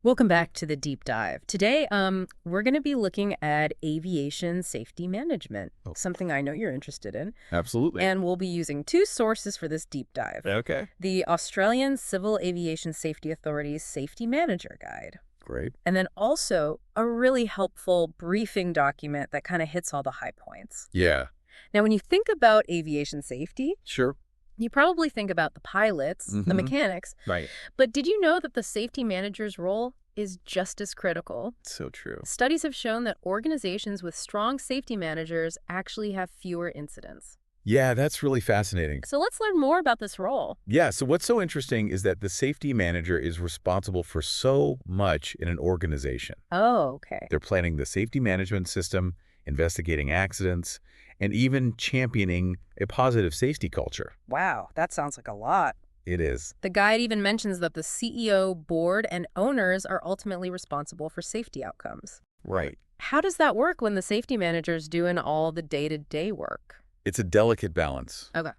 Welcome back to the deep dive. Today, we're going to be looking at aviation safety management, Oh, something I know you're interested in. absolutely. And we'll be using two sources for this deep dive. Okay. The Australian Civil Aviation Safety Authority's Safety Manager Guide, Great. and then also a really helpful briefing document that kind of hits all the high points. Yeah. Now, when you think about aviation safety, Sure. you probably think about the pilots, the Mm-hmm. mechanics, Right. but did you know that the safety manager's role is just as critical? So true. Studies have shown that organizations with strong safety managers actually have fewer incidents. Yeah, that's really fascinating. So let's learn more about this role. Yeah, so what's so interesting is that the safety manager is responsible for so much in an organization. Oh, okay. They're planning the safety management system, investigating accidents, and even championing a positive safety culture. Wow, that sounds like a lot. It is. The guide even mentions that the CEO, board, and owners are ultimately responsible for safety outcomes. Right. How does that work when the safety manager's doing all the day-to-day work? It's a delicate balance. Okay.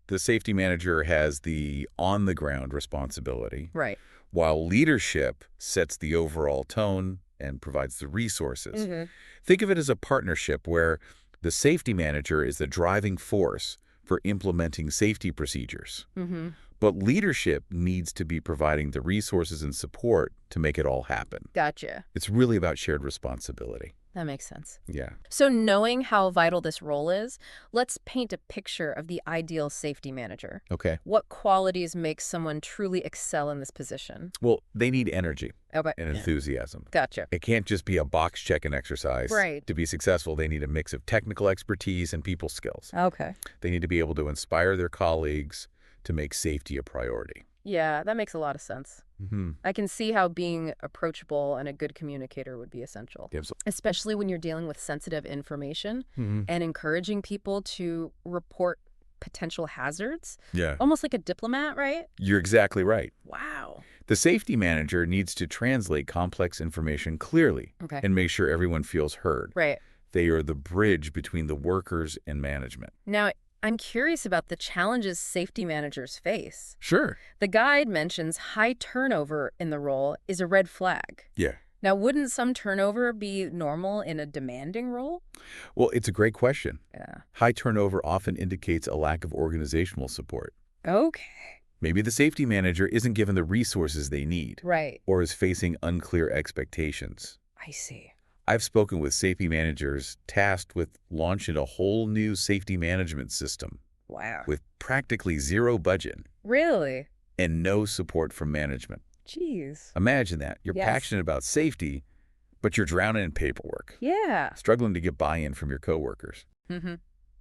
The safety manager has the on-the-ground responsibility, Right. while leadership sets the overall tone and provides the resources. Mm-hmm. Think of it as a partnership where the safety manager is the driving force for implementing safety procedures. Mm-hmm. But leadership needs to be providing the resources and support to make it all happen. Gotcha. It's really about shared responsibility. That makes sense. Yeah. So knowing how vital this role is, let's paint a picture of the ideal safety manager. Okay. What qualities make someone truly excel in this position? Well, they need energy Okay. and enthusiasm. Gotcha. It can't just be a box-checking exercise. Right. To be successful, they need a mix of technical expertise and people skills. Okay. They need to be able to inspire their colleagues to make safety a priority. Yeah, that makes a lot of sense. Mm-hmm. I can see how being approachable and a good communicator would be essential, especially when you're dealing with sensitive information Mm-hmm. and encouraging people to report potential hazards, Yeah. almost like a diplomat, right? You're exactly right. Wow. The safety manager needs to translate complex information clearly Okay. and make sure everyone feels heard. Right. They are the bridge between the workers and management. Now, I'm curious about the challenges safety managers face. Sure. The guide mentions high turnover in the role is a red flag. Yeah. Now, wouldn't some turnover be normal in a demanding role? Well, it's a great question. Yeah. High turnover often indicates a lack of organizational support. Okay. Maybe the safety manager isn't given the resources they need Right. or is facing unclear expectations. I see. I've spoken with safety managers tasked with launching a whole new safety management system Wow. with practically zero budget Really? and no support from management. Jeez. Imagine that. You're Yes. passionate about safety, but you're drowning in paperwork, Yeah. struggling to get buy-in from your coworkers, Mm-hmm.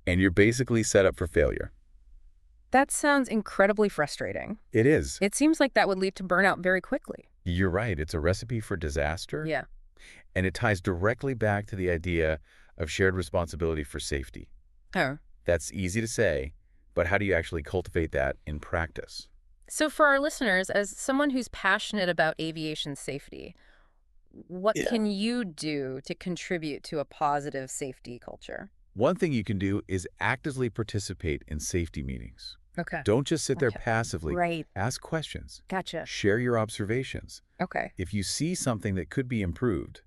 and you're basically set up for failure. That sounds incredibly frustrating. It is. It seems like that would lead to burnout very quickly. You're right. It's a recipe for disaster, Yeah. and it ties directly back to the idea of shared responsibility for safety. Oh. That's easy to say, but how do you actually cultivate that in practice? So for our listeners, as someone who's passionate about aviation safety, what Yeah. can you do to contribute to a positive safety culture? One thing you can do is actively participate in safety meetings. Okay. Don't just sit there Okay. passively. Right. Ask questions. Gotcha. Share your observations. Okay. If you see something that could be improved,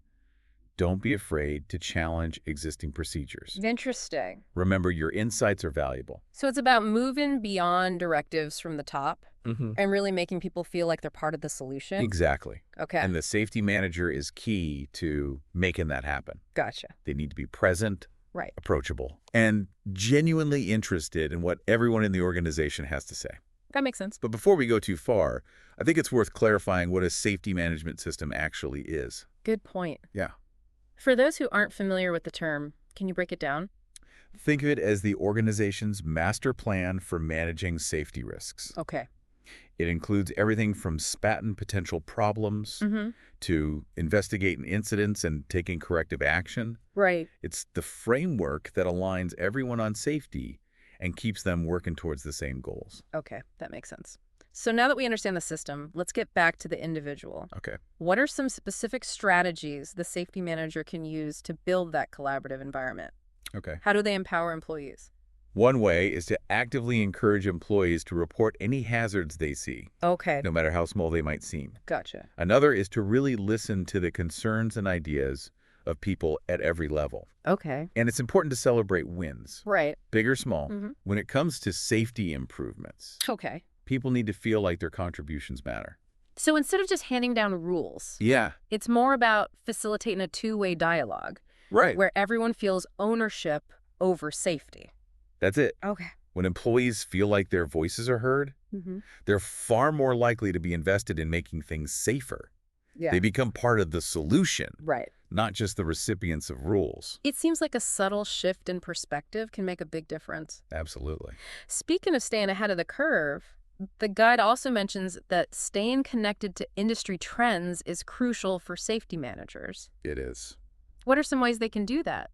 don't be afraid to challenge existing procedures. Interesting. Remember, your insights are valuable. So it's about moving beyond directives from the top Mm-hmm. and really making people feel like they're part of the solution. Exactly. Okay. And the safety manager is key to making that happen. Gotcha. They need to be present, Right. approachable, and genuinely interested in what everyone in the organization has to say. That makes sense. But before we go too far, I think it's worth clarifying what a safety management system actually is. Good point. Yeah. For those who aren't familiar with the term, can you break it down? Think of it as the organization's master plan for managing safety risks. Okay. It includes everything from spotting potential problems Mm-hmm. to investigating incidents and taking corrective action. Right. It's the framework that aligns everyone on safety and keeps them working towards the same goals. Okay. That makes sense. So now that we understand the system, let's get back to the individual. Okay. What are some specific strategies the safety manager can use to build that collaborative environment? Okay. How do they empower employees? One way is to actively encourage employees to report any hazards they see, Okay, no matter how small they might seem. gotcha. Another is to really listen to the concerns and ideas of people at every level. Okay. And it's important to celebrate wins, Right. big or small. Mm-hmm. When it comes to safety improvements, Okay. people need to feel like their contributions matter. So instead of just handing down rules, Yeah, it's more about facilitating a two-way dialogue right. where everyone feels ownership over safety. That's it. Okay. When employees feel like their voices are heard, Mm-hmm. they're far more likely to be invested in making things safer. Yeah. They become part of the solution, Right. not just the recipients of rules. It seems like a subtle shift in perspective can make a big difference. Absolutely. Speaking of staying ahead of the curve, the guide also mentions that staying connected to industry trends is crucial for safety managers. It is. What are some ways they can do that?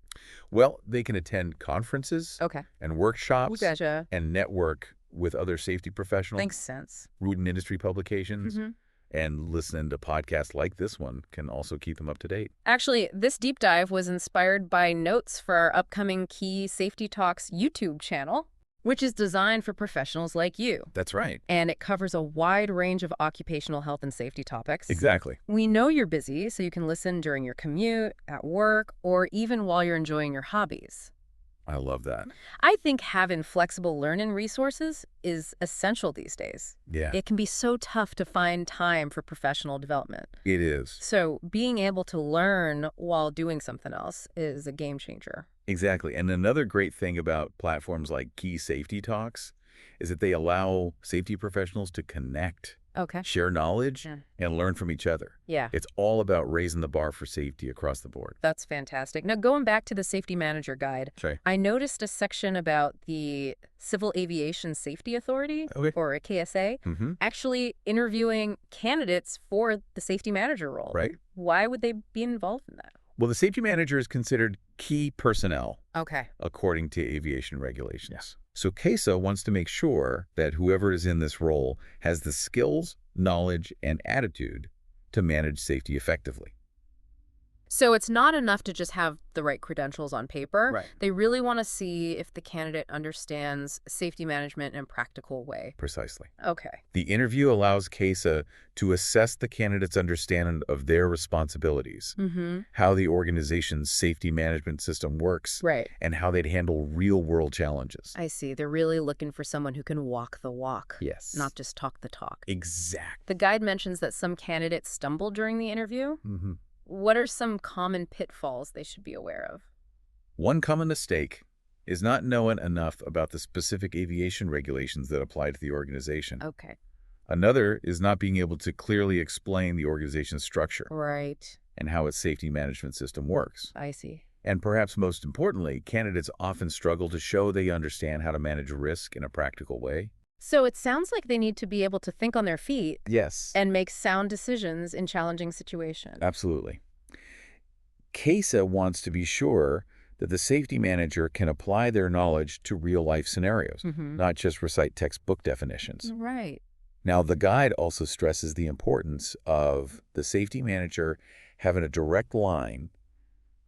Well, they can attend conferences Okay. and workshops Gotcha. and network with other safety professionals, Makes sense. read in industry publications, Mm-hmm. and listening to podcasts like this one can also keep them up to date. Actually, this deep dive was inspired by notes for our upcoming Key Safety Talks YouTube channel, which is designed for professionals like you. That's right. And it covers a wide range of occupational health and safety topics. Exactly. We know you're busy, so you can listen during your commute, at work, or even while you're enjoying your hobbies. I love that. I think having flexible learning resources is essential these days. Yeah, It can be so tough to find time for professional development. it is. So being able to learn while doing something else is a game changer. Exactly. And another great thing about platforms like Key Safety Talks is that they allow safety professionals to connect, Okay. share knowledge, Yeah. and learn from each other. Yeah, It's all about raising the bar for safety across the board. that's fantastic. Now, going back to the Safety Manager Guide, Sorry. I noticed a section about the Civil Aviation Safety Authority, Okay. or a KSA, Mm-hmm. actually interviewing candidates for the safety manager role. Right. Why would they be involved in that? Well, the safety manager is considered key personnel Okay. according to aviation regulations. So CASA wants to make sure that whoever is in this role has the skills, knowledge, and attitude to manage safety effectively. So it's not enough to just have the right credentials on paper. Right. They really want to see if the candidate understands safety management in a practical way. Precisely. Okay. The interview allows CASA to assess the candidate's understanding of their responsibilities, Mm-hmm. how the organization's safety management system works, Right. and how they'd handle real-world challenges. I see. They're really looking for someone who can walk the walk, Yes. not just talk the talk. Exact. The guide mentions that some candidates stumble during the interview. Mm-hmm. What are some common pitfalls they should be aware of? One common mistake is not knowing enough about the specific aviation regulations that apply to the organization. Okay. Another is not being able to clearly explain the organization's structure Right. and how its safety management system works. I see. And perhaps most importantly, candidates often struggle to show they understand how to manage risk in a practical way. So it sounds like they need to be able to think on their feet Yes. and make sound decisions in challenging situations. Absolutely. CASA wants to be sure that the safety manager can apply their knowledge to real-life scenarios, Mm-hmm. not just recite textbook definitions. Right. Now, the guide also stresses the importance of the safety manager having a direct line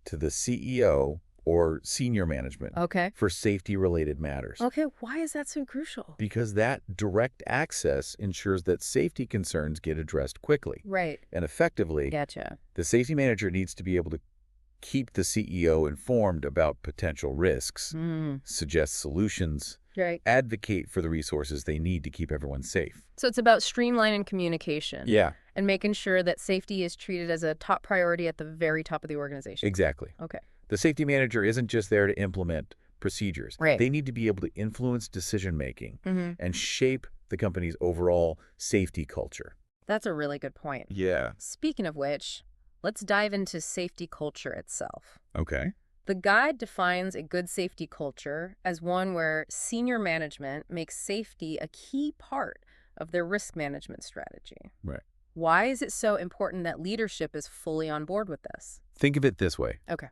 to the CEO or senior management Okay. for safety-related matters. Okay, why is that so crucial? Because that direct access ensures that safety concerns get addressed quickly Right. and effectively. Gotcha. The safety manager needs to be able to keep the CEO informed about potential risks, suggest solutions, Right. advocate for the resources they need to keep everyone safe. So it's about streamlining communication. Yeah, And making sure that safety is treated as a top priority at the very top of the organization. exactly. Okay. The safety manager isn't just there to implement procedures. Right. They need to be able to influence decision-making Mm-hmm. and shape the company's overall safety culture. That's a really good point. Yeah. Speaking of which, let's dive into safety culture itself. Okay. The guide defines a good safety culture as one where senior management makes safety a key part of their risk management strategy. Right. Why is it so important that leadership is fully on board with this? Think of it this way. Okay.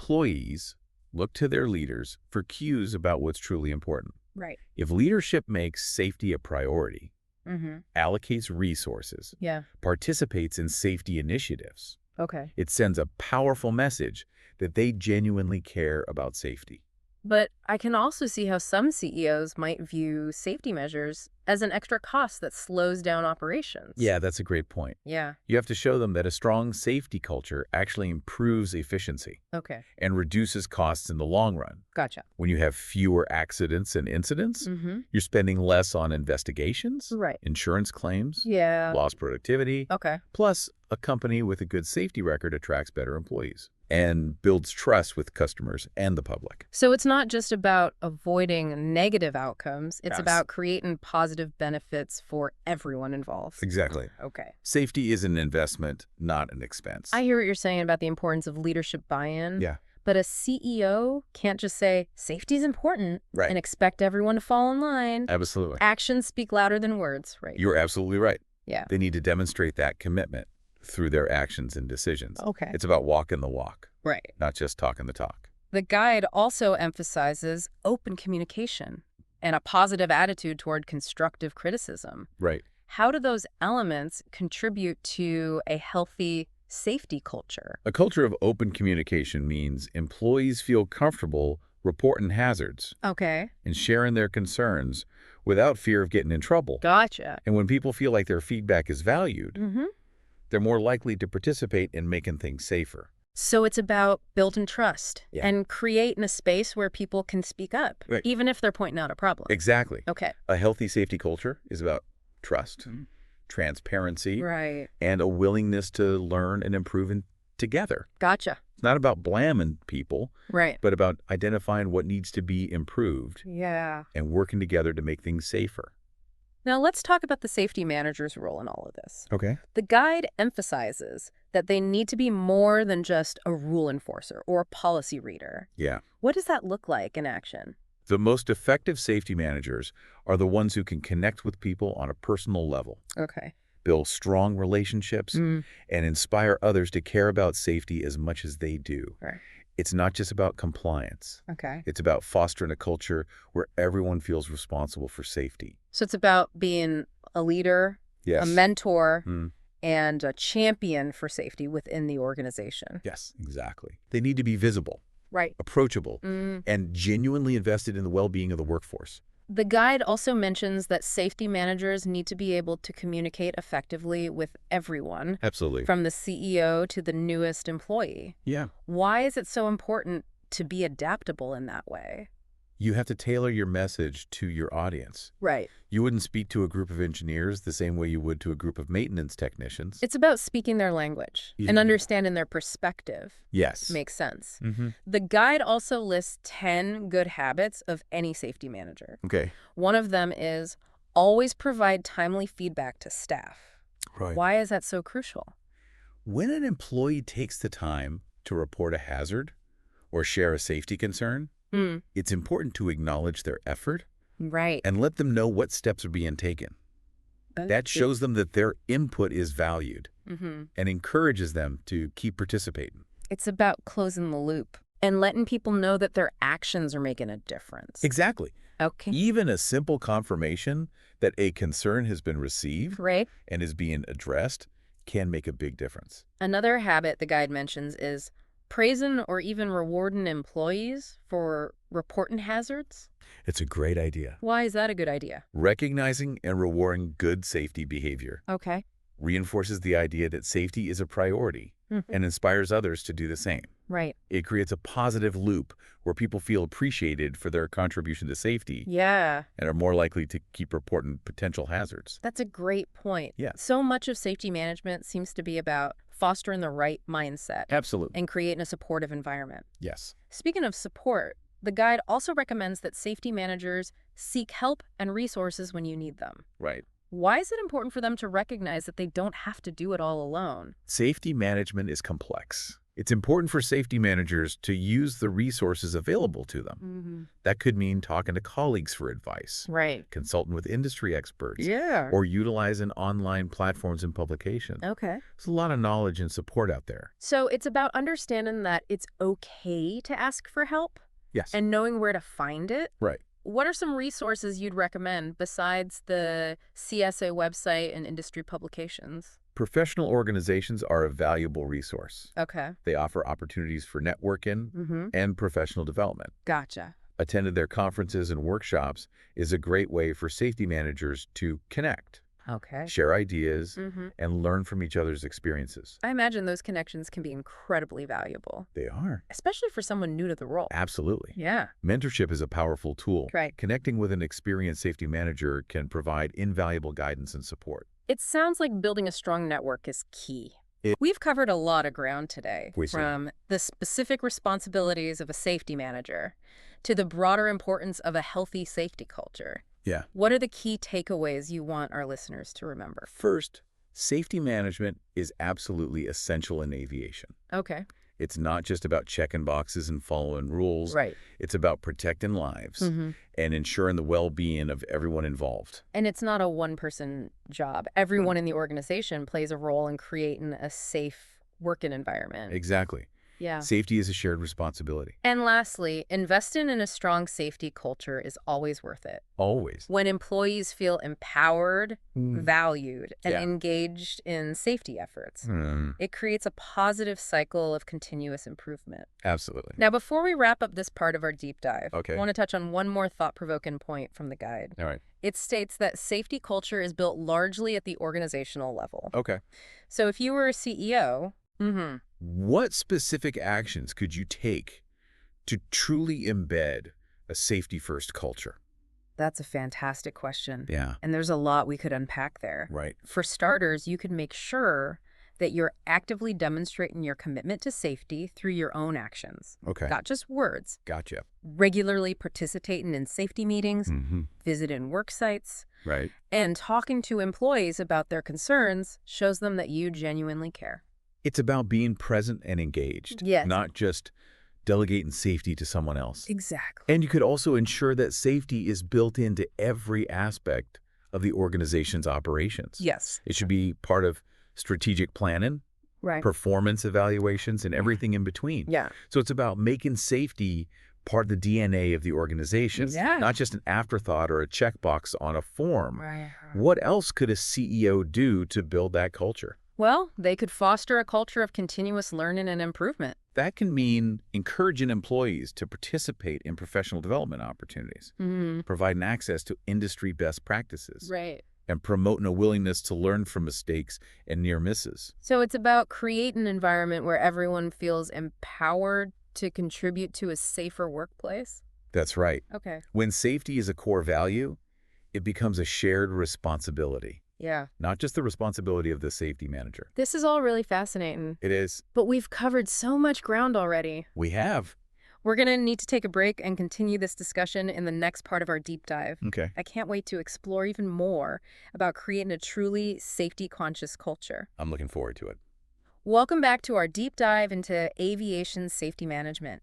Employees look to their leaders for cues about what's truly important. Right. If leadership makes safety a priority, Mm-hmm. allocates resources, Yeah. participates in safety initiatives, Okay. it sends a powerful message that they genuinely care about safety. But I can also see how some CEOs might view safety measures as an extra cost that slows down operations. Yeah, that's a great point. Yeah. You have to show them that a strong safety culture actually improves efficiency Okay. and reduces costs in the long run. Gotcha. When you have fewer accidents and incidents, Mm-hmm. you're spending less on investigations, Right. insurance claims, Yeah. lost productivity. Okay. Plus, a company with a good safety record attracts better employees and builds trust with customers and the public. So it's not just about avoiding negative outcomes, it's Yes. about creating positive benefits for everyone involved. Exactly. Okay. Safety is an investment, not an expense. I hear what you're saying about the importance of leadership buy-in. Yeah. But a CEO can't just say, safety is important, Right. and expect everyone to fall in line. Absolutely. Actions speak louder than words, right? You're absolutely right. Yeah. They need to demonstrate that commitment through their actions and decisions. Okay. It's about walking the walk, Right. not just talking the talk. The guide also emphasizes open communication and a positive attitude toward constructive criticism. Right. How do those elements contribute to a healthy safety culture? A culture of open communication means employees feel comfortable reporting hazards Okay. and sharing their concerns without fear of getting in trouble. Gotcha. And when people feel like their feedback is valued, Mm-hmm. they're more likely to participate in making things safer. So it's about building trust Yeah. and creating a space where people can speak up, Right. even if they're pointing out a problem. Exactly. Okay. A healthy safety culture is about trust, transparency, Right. and a willingness to learn and improve together. Gotcha. It's not about blaming people, Right. but about identifying what needs to be improved Yeah. and working together to make things safer. Now let's talk about the safety manager's role in all of this. Okay. The guide emphasizes that they need to be more than just a rule enforcer or a policy reader. Yeah. What does that look like in action? The most effective safety managers are the ones who can connect with people on a personal level, Okay. build strong relationships, Mm. and inspire others to care about safety as much as they do. Right. It's not just about compliance. Okay. It's about fostering a culture where everyone feels responsible for safety. So it's about being a leader, Yes. a mentor, Mm. and a champion for safety within the organization. Yes, exactly. They need to be visible, Right. approachable, Mm. and genuinely invested in the well-being of the workforce. The guide also mentions that safety managers need to be able to communicate effectively with everyone, Absolutely. from the CEO to the newest employee. Yeah. Why is it so important to be adaptable in that way? You have to tailor your message to your audience. Right. You wouldn't speak to a group of engineers the same way you would to a group of maintenance technicians. It's about speaking their language Yeah. and understanding their perspective. Yes. Makes sense. Mm-hmm. The guide also lists 10 good habits of any safety manager. Okay. One of them is always provide timely feedback to staff. Right. Why is that so crucial? When an employee takes the time to report a hazard or share a safety concern, Hmm. it's important to acknowledge their effort Right. and let them know what steps are being taken. That shows them that their input is valued Mm-hmm. and encourages them to keep participating. It's about closing the loop and letting people know that their actions are making a difference. Exactly. Okay. Even a simple confirmation that a concern has been received Right. and is being addressed can make a big difference. Another habit the guide mentions is praising or even rewarding employees for reporting hazards. It's a great idea. Why is that a good idea? Recognizing and rewarding good safety behavior Okay. reinforces the idea that safety is a priority and inspires others to do the same. Right. It creates a positive loop where people feel appreciated for their contribution to safety Yeah. and are more likely to keep reporting potential hazards. That's a great point. Yeah. So much of safety management seems to be about fostering the right mindset Absolutely. and creating a supportive environment. Yes. Speaking of support, the guide also recommends that safety managers seek help and resources when you need them. Right. Why is it important for them to recognize that they don't have to do it all alone? Safety management is complex. It's important for safety managers to use the resources available to them. Mm-hmm. That could mean talking to colleagues for advice, Right. consulting with industry experts, Yeah. or utilizing online platforms and publications. Okay. There's a lot of knowledge and support out there. So it's about understanding that it's okay to ask for help Yes. and knowing where to find it. Right. What are some resources you'd recommend besides the CSA website and industry publications? Professional organizations are a valuable resource. Okay. They offer opportunities for networking Mm-hmm. and professional development. Gotcha. attended their conferences and workshops is a great way for safety managers to connect, Okay. share ideas, Mm-hmm. and learn from each other's experiences. I imagine those connections can be incredibly valuable, They are. especially for someone new to the role. Absolutely. Yeah. Mentorship is a powerful tool. Right. Connecting with an experienced safety manager can provide invaluable guidance and support. It sounds like building a strong network is key. It- We've covered a lot of ground today, We see. from the specific responsibilities of a safety manager to the broader importance of a healthy safety culture. Yeah. What are the key takeaways you want our listeners to remember? First, safety management is absolutely essential in aviation. Okay. It's not just about checking boxes and following rules. Right. It's about protecting lives Mm-hmm. and ensuring the well-being of everyone involved. And it's not a one-person job. Everyone in the organization plays a role in creating a safe working environment. Exactly. Yeah. Safety is a shared responsibility. And lastly, investing in a strong safety culture is always worth it. Always. When employees feel empowered, valued, and Yeah. engaged in safety efforts, Hmm. it creates a positive cycle of continuous improvement. Absolutely. Now, before we wrap up this part of our deep dive, Okay. I want to touch on one more thought-provoking point from the guide. All right. It states that safety culture is built largely at the organizational level. Okay. So if you were a CEO, What specific actions could you take to truly embed a safety-first culture? that's a fantastic question. Yeah. And there's a lot we could unpack there. Right. For starters, you could make sure that you're actively demonstrating your commitment to safety through your own actions, Okay. not just words. Gotcha. Regularly participating in safety meetings, Mm-hmm. visiting work sites, Right. and talking to employees about their concerns shows them that you genuinely care. It's about being present and engaged. Yes. Not just delegating safety to someone else. Exactly. And you could also ensure that safety is built into every aspect of the organization's operations. Yes. It should be part of strategic planning, Right. performance evaluations, and everything in between. Yeah. So it's about making safety part of the DNA of the organization, Yeah. not just an afterthought or a checkbox on a form. Right. What else could a CEO do to build that culture? Well, they could foster a culture of continuous learning and improvement. That can mean encouraging employees to participate in professional development opportunities, providing access to industry best practices, Right. and promoting a willingness to learn from mistakes and near misses. So it's about creating an environment where everyone feels empowered to contribute to a safer workplace. That's right. Okay. When safety is a core value, it becomes a shared responsibility, Yeah. not just the responsibility of the safety manager. This is all really fascinating, It is. but we've covered so much ground already. We have. We're going to need to take a break and continue this discussion in the next part of our deep dive. Okay. I can't wait to explore even more about creating a truly safety-conscious culture. I'm looking forward to it. Welcome back to our deep dive into aviation safety management.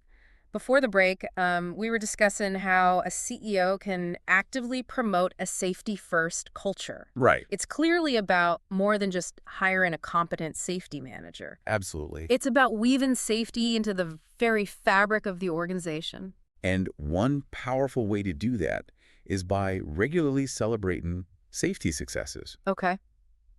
Before the break, we were discussing how a CEO can actively promote a safety-first culture. Right. It's clearly about more than just hiring a competent safety manager. Absolutely. It's about weaving safety into the very fabric of the organization. And one powerful way to do that is by regularly celebrating safety successes. Okay.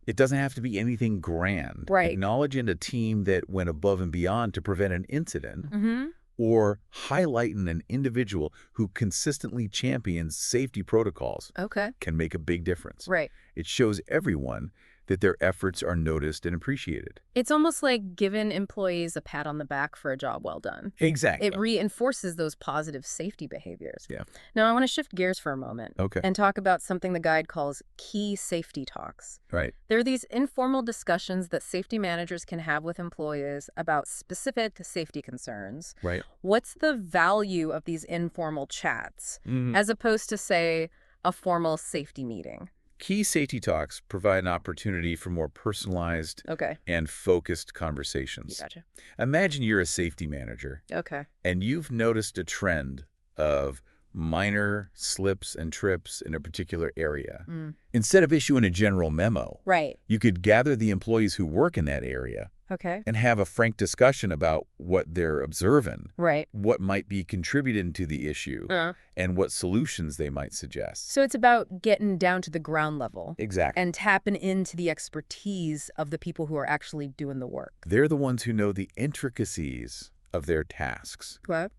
It doesn't have to be anything grand. Right. Acknowledging a team that went above and beyond to prevent an incident, Mm-hmm. or highlighting an individual who consistently champions safety protocols Okay. can make a big difference. Right. It shows everyone that their efforts are noticed and appreciated. It's almost like giving employees a pat on the back for a job well done. Exactly. It reinforces those positive safety behaviors. Yeah. Now, I want to shift gears for a moment Okay. and talk about something the guide calls key safety talks. Right. There are these informal discussions that safety managers can have with employees about specific safety concerns. Right. What's the value of these informal chats Mhm. as opposed to, say, a formal safety meeting? Key safety talks provide an opportunity for more personalized Okay. and focused You conversations. gotcha. Imagine you're a safety manager Okay. and you've noticed a trend of minor slips and trips in a particular area. Instead of issuing a general memo, Right. you could gather the employees who work in that area Okay. and have a frank discussion about what they're observing, Right. what might be contributing to the issue, Uh. and what solutions they might suggest. So it's about getting down to the ground level Exactly. and tapping into the expertise of the people who are actually doing the work. They're the ones who know the intricacies of their tasks. What?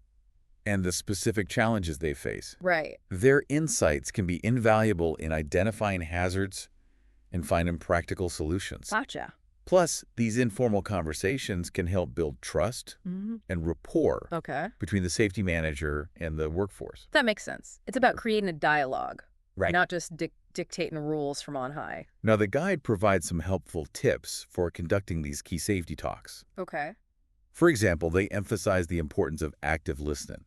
and the specific challenges they face. Right. Their insights can be invaluable in identifying hazards and finding practical solutions. Gotcha. Plus, these informal conversations can help build trust and rapport Okay. between the safety manager and the workforce. That makes sense. It's about creating a dialogue, Right. not just dictating rules from on high. Now, the guide provides some helpful tips for conducting these key safety talks. Okay. For example, they emphasize the importance of active listening.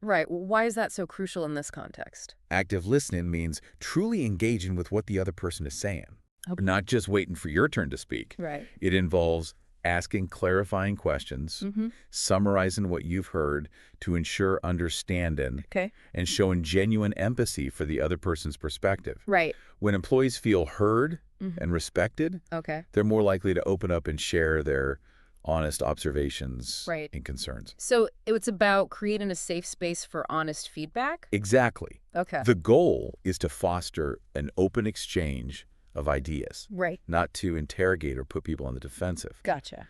Right. Why is that so crucial in this context? Active listening means truly engaging with what the other person is saying, Okay. not just waiting for your turn to speak. Right. It involves asking clarifying questions, summarizing what you've heard to ensure understanding, Okay. and showing genuine empathy for the other person's perspective. Right. When employees feel heard and respected, Okay. they're more likely to open up and share their honest observations Right. and concerns. So it's about creating a safe space for honest feedback? Exactly. Okay. The goal is to foster an open exchange of ideas, Right. not to interrogate or put people on the defensive. Gotcha.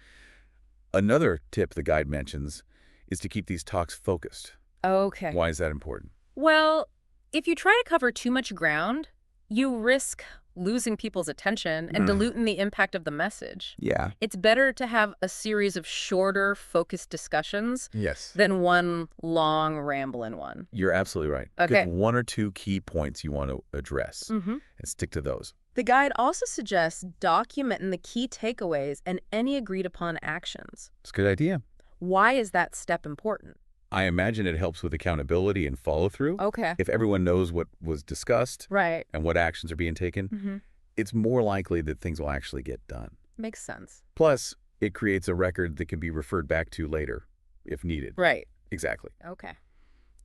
Another tip the guide mentions is to keep these talks focused. Okay. Why is that important? Well, if you try to cover too much ground, you risk losing people's attention and diluting the impact of the message. Yeah. It's better to have a series of shorter, focused discussions Yes. than one long, rambling one. You're absolutely right. Okay. Pick one or two key points you want to address and stick to those. The guide also suggests documenting the key takeaways and any agreed-upon actions. It's a good idea. Why is that step important? I imagine it helps with accountability and follow-through. Okay. If everyone knows what was discussed Right. and what actions are being taken, it's more likely that things will actually get done. Makes sense. Plus, it creates a record that can be referred back to later if needed. Right. Exactly. Okay.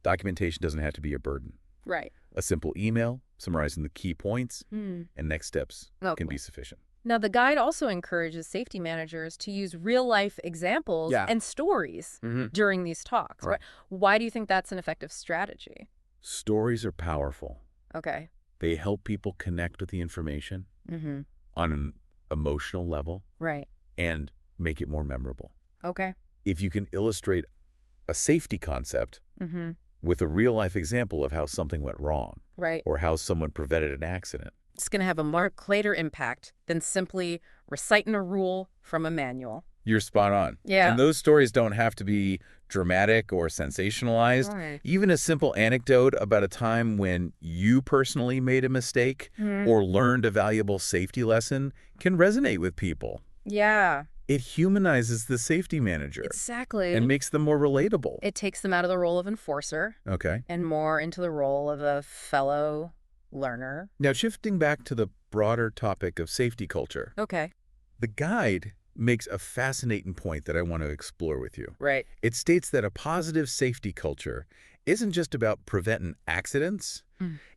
Documentation doesn't have to be a burden. Right. A simple email summarizing the key points and next steps can be sufficient. Now, the guide also encourages safety managers to use real-life examples and stories during these talks. Right. Why do you think that's an effective strategy? Stories are powerful. Okay. They help people connect with the information on an emotional level Right. and make it more memorable. Okay. If you can illustrate a safety concept with a real-life example of how something went wrong Right. or how someone prevented an accident, It's going to have a much greater impact than simply reciting a rule from a manual. you're spot on. Yeah. And those stories don't have to be dramatic or sensationalized. Right. Even a simple anecdote about a time when you personally made a mistake or learned a valuable safety lesson can resonate with people. Yeah. It humanizes the safety manager Exactly. and makes them more relatable. It takes them out of the role of enforcer Okay. and more into the role of a fellow learner. Now, shifting back to the broader topic of safety culture, Okay. the guide makes a fascinating point that I want to explore with you. Right. It states that a positive safety culture isn't just about preventing accidents.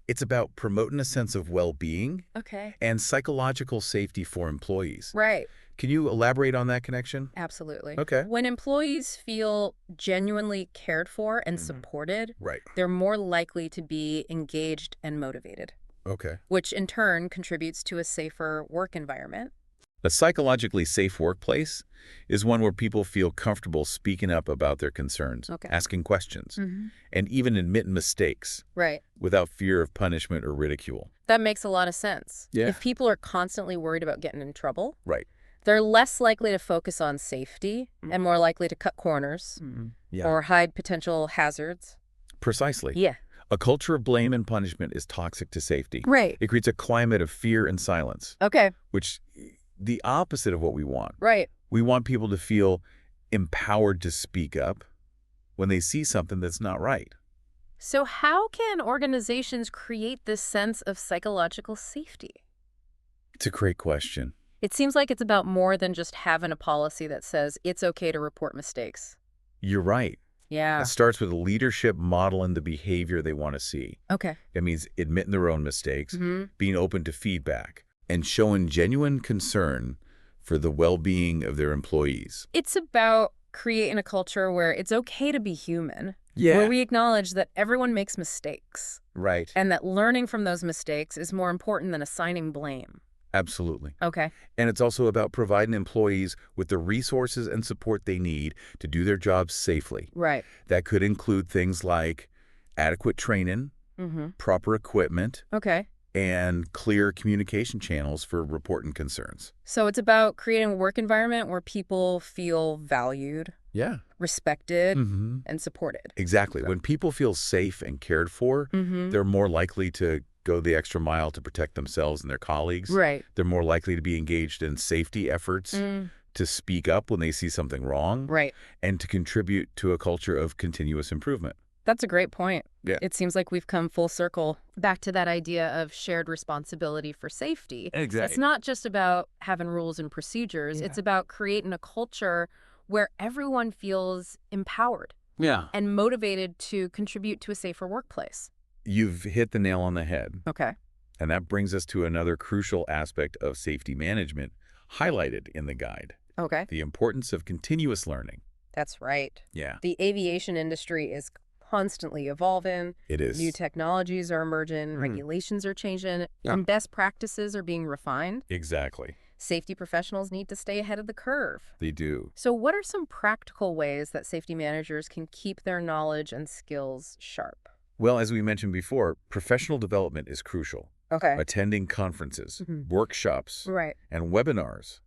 It's about promoting a sense of well-being Okay. and psychological safety for employees. Right. Can you elaborate on that connection? Absolutely. Okay. When employees feel genuinely cared for and supported, Right. they're more likely to be engaged and motivated, Okay. which in turn contributes to a safer work environment. A psychologically safe workplace is one where people feel comfortable speaking up about their concerns, Okay. asking questions, and even admitting mistakes Right. without fear of punishment or ridicule. That makes a lot of sense. Yeah. If people are constantly worried about getting in trouble, Right. they're less likely to focus on safety and more likely to cut corners Yeah. or hide potential hazards. Precisely. Yeah. A culture of blame and punishment is toxic to safety. Right. It creates a climate of fear and silence, Okay. which the opposite of what we want. Right. We want people to feel empowered to speak up when they see something that's not right. So how can organizations create this sense of psychological safety? It's a great question. It seems like it's about more than just having a policy that says it's okay to report mistakes. You're right. Yeah. It starts with leadership modeling the behavior they want to see. Okay. It means admitting their own mistakes, being open to feedback, and showing genuine concern for the well-being of their employees. It's about creating a culture where it's okay to be human, Yeah. where we acknowledge that everyone makes mistakes Right. and that learning from those mistakes is more important than assigning blame. Absolutely. Okay. And it's also about providing employees with the resources and support they need to do their jobs safely. Right. That could include things like adequate training, Mm-hmm. proper equipment, Okay. and clear communication channels for reporting concerns. So it's about creating a work environment where people feel valued, Yeah. respected, Mm-hmm. and supported. Exactly. When people feel safe and cared for, Mm-hmm. they're more likely to go the extra mile to protect themselves and their colleagues. Right. They're more likely to be engaged in safety efforts, Mm. to speak up when they see something wrong, Right. and to contribute to a culture of continuous improvement. That's a great point. Yeah. It seems like we've come full circle back to that idea of shared responsibility for safety. It's Exactly. not just about having rules and procedures. Yeah. It's about creating a culture where everyone feels empowered Yeah. and motivated to contribute to a safer workplace. You've hit the nail on the head. Okay. And that brings us to another crucial aspect of safety management highlighted in the guide, Okay. the importance of continuous learning. That's right. Yeah, The aviation industry is constantly evolving. it is. New technologies are emerging, regulations are changing, and best practices are being refined. Exactly. Safety professionals need to stay ahead of the curve. They do. So what are some practical ways that safety managers can keep their knowledge and skills sharp? Well, as we mentioned before, professional development is crucial. Okay. Attending conferences, Mhm. workshops, Right. and webinars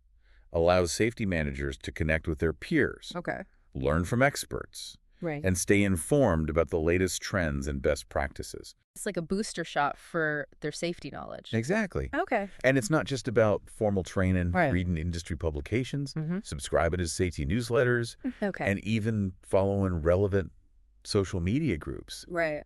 allows safety managers to connect with their peers, Okay. learn from experts, Right. and stay informed about the latest trends and best practices. It's like a booster shot for their safety knowledge. Exactly. Okay. And it's not just about formal training, Right. reading industry publications, Mm-hmm. subscribing to safety newsletters, Okay. and even following relevant social media groups Right.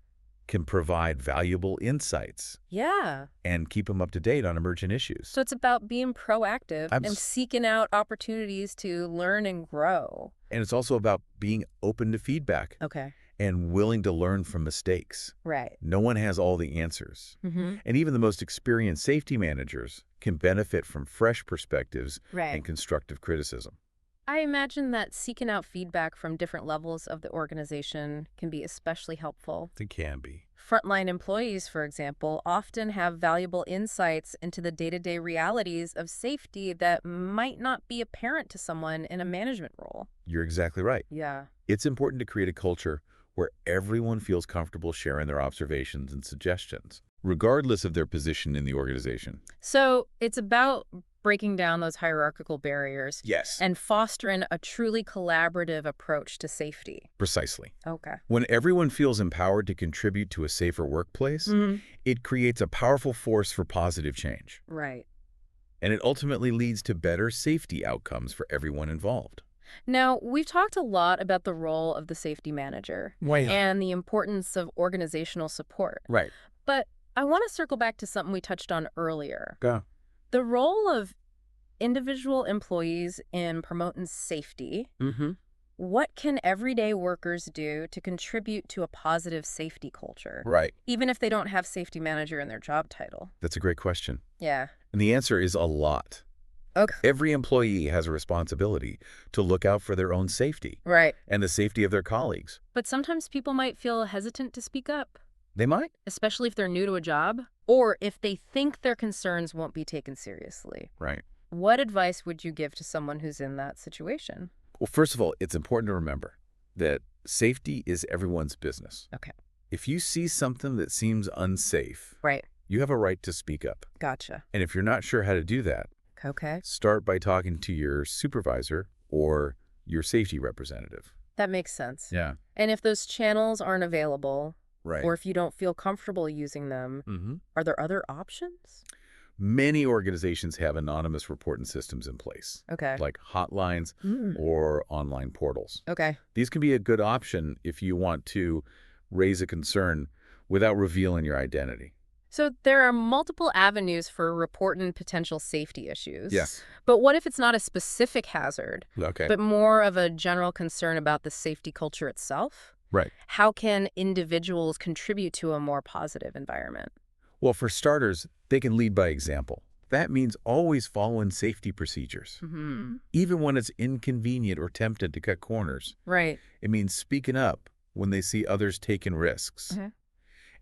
can provide valuable insights Yeah. and keep them up to date on emerging issues. So it's about being proactive and Abs- seeking out opportunities to learn and grow. And it's also about being open to feedback Okay. and willing to learn from mistakes. Right. No one has all the answers. Mm-hmm. And even the most experienced safety managers can benefit from fresh perspectives Right. and constructive criticism. I imagine that seeking out feedback from different levels of the organization can be especially helpful. It can be. Frontline employees, for example, often have valuable insights into the day-to-day realities of safety that might not be apparent to someone in a management role. You're exactly right. Yeah. It's important to create a culture where everyone feels comfortable sharing their observations and suggestions, regardless of their position in the organization. So it's about breaking down those hierarchical barriers Yes. and fostering a truly collaborative approach to safety. Precisely. Okay. When everyone feels empowered to contribute to a safer workplace, it creates a powerful force for positive change. Right. And it ultimately leads to better safety outcomes for everyone involved. Now, we've talked a lot about the role of the safety manager and the importance of organizational support. Right. But I want to circle back to something we touched on earlier. Go. The role of individual employees in promoting safety. What can everyday workers do to contribute to a positive safety culture, Right. even if they don't have safety manager in their job title? That's a great question. Yeah. And the answer is a lot. Okay. Every employee has a responsibility to look out for their own safety Right. and the safety of their colleagues. But sometimes people might feel hesitant to speak up, They might. especially if they're new to a job or if they think their concerns won't be taken seriously. Right. What advice would you give to someone who's in that situation? Well, first of all, it's important to remember that safety is everyone's business. Okay. If you see something that seems unsafe, Right. you have a right to speak up. Gotcha. And if you're not sure how to do that, Okay. start by talking to your supervisor or your safety representative. That makes sense. Yeah. And if those channels aren't available, Right. or if you don't feel comfortable using them, are there other options? Many organizations have anonymous reporting systems in place, Okay. like hotlines or online portals. Okay. These can be a good option if you want to raise a concern without revealing your identity. So there are multiple avenues for reporting potential safety issues. Yes. But what if it's not a specific hazard, Okay. but more of a general concern about the safety culture itself? Right. How can individuals contribute to a more positive environment? Well, for starters, they can lead by example. That means always following safety procedures, even when it's inconvenient or tempted to cut corners. Right. It means speaking up when they see others taking risks.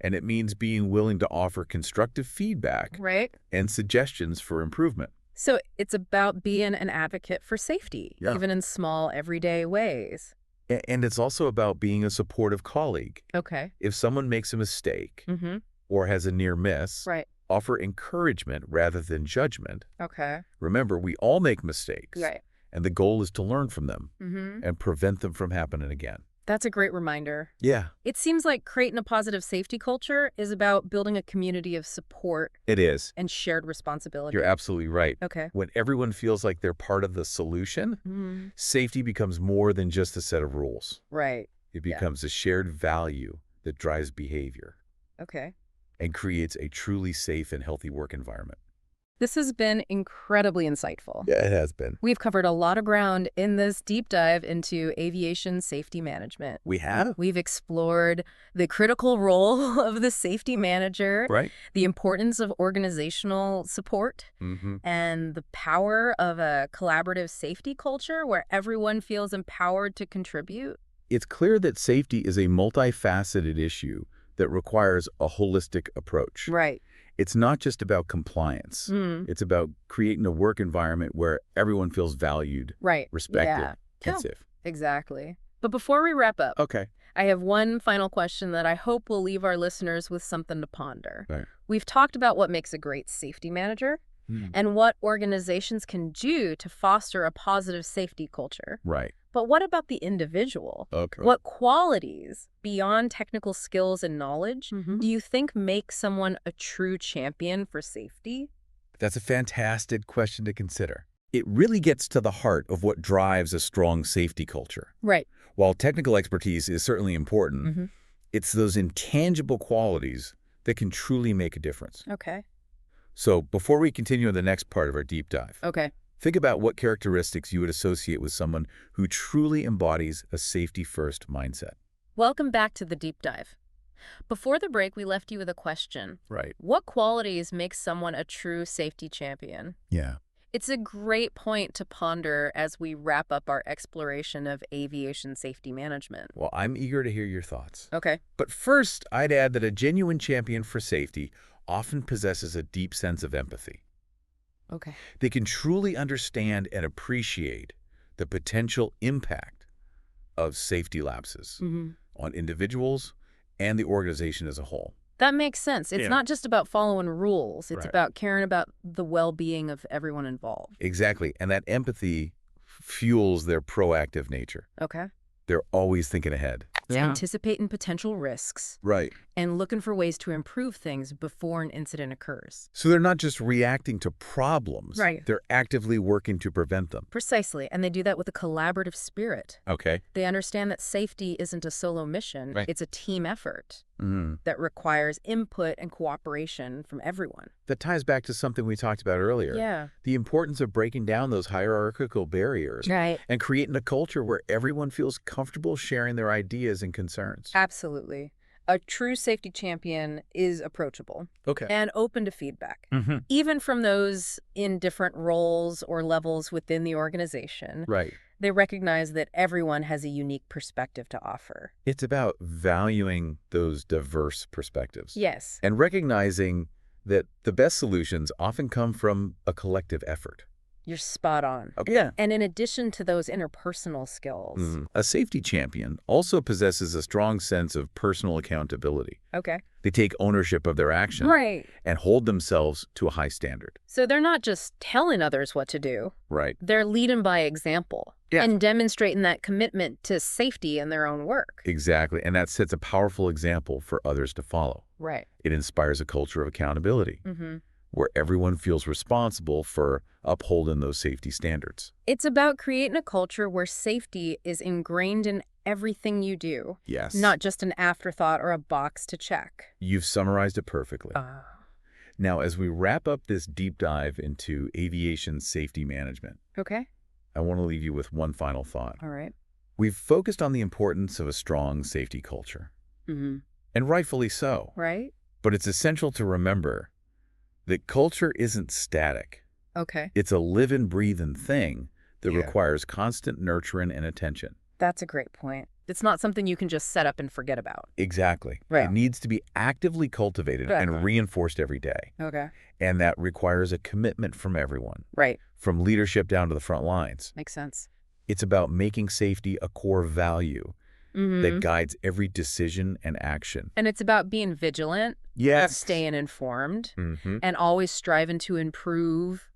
And it means being willing to offer constructive feedback Right. and suggestions for improvement. So it's about being an advocate for safety, Yeah. even in small, everyday ways. And it's also about being a supportive colleague. Okay. If someone makes a mistake Mm-hmm. or has a near miss, Right. offer encouragement rather than judgment. Okay. Remember, we all make mistakes, Right. and the goal is to learn from them Mm-hmm. and prevent them from happening again. That's a great reminder. Yeah, It seems like creating a positive safety culture is about building a community of support it is. and shared responsibility. You're absolutely right. Okay. When everyone feels like they're part of the solution, Mm, safety becomes more than just a set of rules. right. It Yeah. becomes a shared value that drives behavior Okay. and creates a truly safe and healthy work environment. This has been incredibly insightful. Yeah, it has been. We've covered a lot of ground in this deep dive into aviation safety management. We have? We've explored the critical role of the safety manager, Right. the importance of organizational support, Mm-hmm. and the power of a collaborative safety culture where everyone feels empowered to contribute. It's clear that safety is a multifaceted issue that requires a holistic approach. Right. It's not just about compliance. Mm, It's about creating a work environment where everyone feels valued, right. respected, Yeah. and Yeah, safe. exactly. But before we wrap up, Okay. I have one final question that I hope will leave our listeners with something to ponder. Right. We've talked about what makes a great safety manager and what organizations can do to foster a positive safety culture. Right. But what about the individual? Okay. What qualities, beyond technical skills and knowledge, do you think make someone a true champion for safety? That's a fantastic question to consider. It really gets to the heart of what drives a strong safety culture. Right. While technical expertise is certainly important, Mm-hmm. it's those intangible qualities that can truly make a difference. Okay. So before we continue on the next part of our deep dive, Okay. think about what characteristics you would associate with someone who truly embodies a safety-first mindset. Welcome back to the deep dive. Before the break, we left you with a question. Right. What qualities make someone a true safety champion? Yeah. It's a great point to ponder as we wrap up our exploration of aviation safety management. Well, I'm eager to hear your thoughts. Okay. But first, I'd add that a genuine champion for safety often possesses a deep sense of empathy. Okay. They can truly understand and appreciate the potential impact of safety lapses Mm-hmm. on individuals and the organization as a whole. That makes sense. It's Yeah. not just about following rules. It's Right. about caring about the well-being of everyone involved. Exactly. And that empathy fuels their proactive nature. Okay. They're always thinking ahead. Anticipating potential risks Right. and looking for ways to improve things before an incident occurs. So they're not just reacting to problems. Right. They're actively working to prevent them. Precisely. And they do that with a collaborative spirit. Okay. They understand that safety isn't a solo mission. Right. It's a team effort Mm-hmm. that requires input and cooperation from everyone. That ties back to something we talked about earlier. Yeah. The importance of breaking down those hierarchical barriers Right. and creating a culture where everyone feels comfortable sharing their ideas and concerns. Absolutely. A true safety champion is approachable Okay. and open to feedback, Mm-hmm. even from those in different roles or levels within the organization. Right. They recognize that everyone has a unique perspective to offer. It's about valuing those diverse perspectives. Yes. And recognizing that the best solutions often come from a collective effort. You're spot on. Okay. Yeah. And in addition to those interpersonal skills. A safety champion also possesses a strong sense of personal accountability. Okay. They take ownership of their actions Right. and hold themselves to a high standard. So they're not just telling others what to do. Right. They're leading by example Yeah. and demonstrating that commitment to safety in their own work. Exactly. And that sets a powerful example for others to follow. Right. It inspires a culture of accountability Mm-hmm. where everyone feels responsible for upholding those safety standards. It's about creating a culture where safety is ingrained in everything you do, Yes. not just an afterthought or a box to check. You've summarized it perfectly. Now, as we wrap up this deep dive into aviation safety management, Okay. I want to leave you with one final thought. All right. We've focused on the importance of a strong safety culture, Mm-hmm. and rightfully so. Right? But it's essential to remember that culture isn't static. Okay. It's a living, breathing thing that Yeah. requires constant nurturing and attention. That's a great point. It's not something you can just set up and forget about. Exactly. Right. It needs to be actively cultivated and reinforced every day. Okay. And that requires a commitment from everyone, Right. from leadership down to the front lines. Makes sense. It's about making safety a core value that guides every decision and action. And it's about being vigilant, Yes. staying informed, Mm-hmm. and always striving to improve.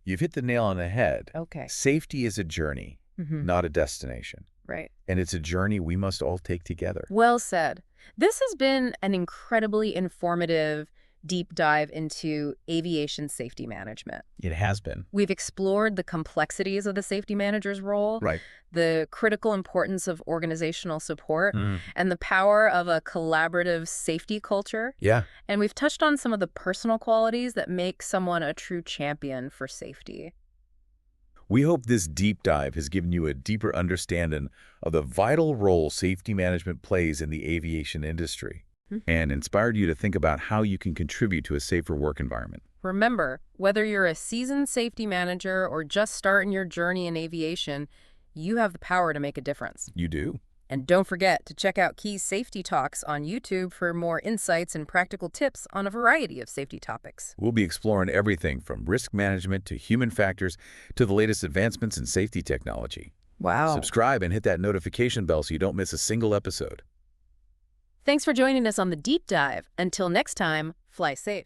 You've hit the nail on the head. Okay. Safety is a journey, not a destination. Right. And it's a journey we must all take together. Well said. This has been an incredibly informative deep dive into aviation safety management. It has been. We've explored the complexities of the safety manager's role, Right. the critical importance of organizational support, and the power of a collaborative safety culture. Yeah. And we've touched on some of the personal qualities that make someone a true champion for safety. We hope this deep dive has given you a deeper understanding of the vital role safety management plays in the aviation industry and inspired you to think about how you can contribute to a safer work environment. Remember, whether you're a seasoned safety manager or just starting your journey in aviation, you have the power to make a difference. You do. And don't forget to check out Key's Safety Talks on YouTube for more insights and practical tips on a variety of safety topics. We'll be exploring everything from risk management to human factors to the latest advancements in safety technology. Wow. Subscribe and hit that notification bell so you don't miss a single episode. Thanks for joining us on the deep dive. Until next time, fly safe.